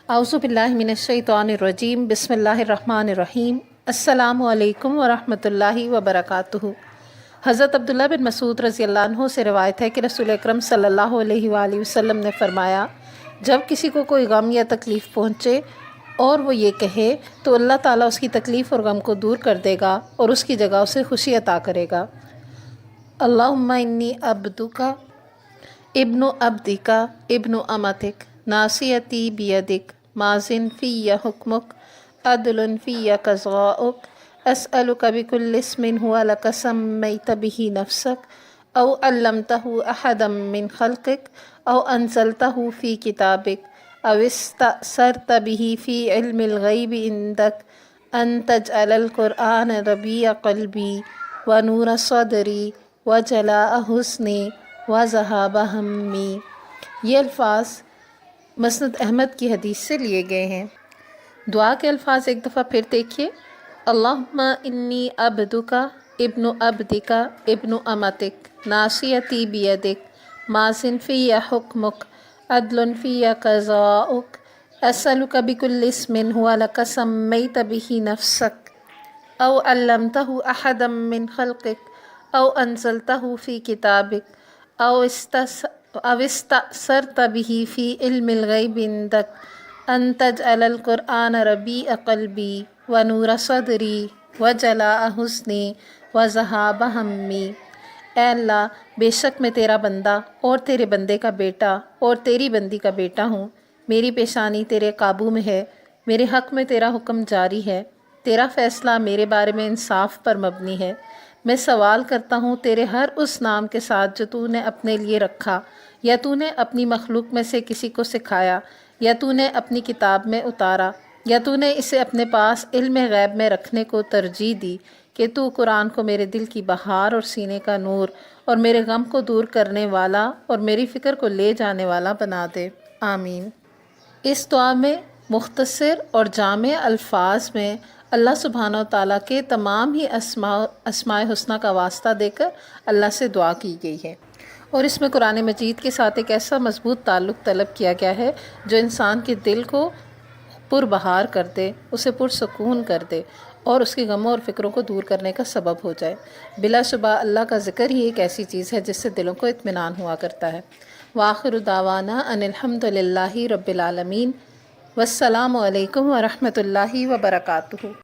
اعوذ باللہ من الشیطان الرجیم بسم اللہ الرحمن الرحیم السلام علیکم ورحمۃ اللہ وبرکاتہ۔ حضرت عبداللہ بن مسعود رضی اللہ عنہ سے روایت ہے کہ رسول اکرم صلی اللہ علیہ وآلہ وسلم نے فرمایا، جب کسی کو کوئی غم یا تکلیف پہنچے اور وہ یہ کہے تو اللہ تعالیٰ اس کی تکلیف اور غم کو دور کر دے گا اور اس کی جگہ اسے خوشی عطا کرے گا۔ اللہم انی عبدک ابن عبدک ابن امتک ناصیتی بیدک ماضٍ فی حکمک عدل فی قضاؤک اسألک بکل اسم ہوا لک سمیت بہ نفسک او علمتہ احدا من خلقک او انزلتہ فی کتابک او استأثرت بہ فی علم الغیب عندک ان تجعل القرآن ربیع قلبی ونور صدری وجلاء حزنی وذہاب ہمی۔ یہ الفاظ مسند احمد کی حدیث سے لیے گئے ہیں۔ دعا کے الفاظ ایک دفعہ پھر دیکھیے۔ اللہم انی عبدک ابن عبدک ابن امتک ناصیتی بیدک ماضٍ فی حکمک عدل فی قضاؤک اسألک بکل اسم ہوا لک سمیت بہ نفسک او علمتہ احدا من خلقک او انزلتہ فی کتابک او استأثرت بہ فی علم الغیب عندک ان تجعل القرآن ربیع قلبی ونور صدری وجلاء حزنی وذہاب ہمی۔ اے اللہ، بے شک میں تیرا بندہ اور تیرے بندے کا بیٹا اور تیری بندی کا بیٹا ہوں۔ میری پیشانی تیرے قابو میں ہے، میرے حق میں تیرا حکم جاری ہے، تیرا فیصلہ میرے بارے میں انصاف پر مبنی ہے۔ میں سوال کرتا ہوں تیرے ہر اس نام کے ساتھ جو تو نے اپنے لیے رکھا، یا تو نے اپنی مخلوق میں سے کسی کو سکھایا، یا تو نے اپنی کتاب میں اتارا، یا تو نے اسے اپنے پاس علم غیب میں رکھنے کو ترجیح دی کہ تو قرآن کو میرے دل کی بہار اور سینے کا نور اور میرے غم کو دور کرنے والا اور میری فکر کو لے جانے والا بنا دے، آمین۔ اس دعا میں مختصر اور جامع الفاظ میں اللہ سبحانہ و تعالیٰ کے تمام ہی اسماء حسنہ کا واسطہ دے کر اللہ سے دعا کی گئی ہے، اور اس میں قرآن مجید کے ساتھ ایک ایسا مضبوط تعلق طلب کیا گیا ہے جو انسان کے دل کو پربہار کر دے، اسے پرسکون کر دے اور اس کی غموں اور فکروں کو دور کرنے کا سبب ہو جائے۔ بلا شبہ اللہ کا ذکر ہی ایک ایسی چیز ہے جس سے دلوں کو اطمینان ہوا کرتا ہے۔ وآخر دعوانا ان الحمد للہ رب العالمین، والسلام علیکم ورحمۃ اللہ وبرکاتہ۔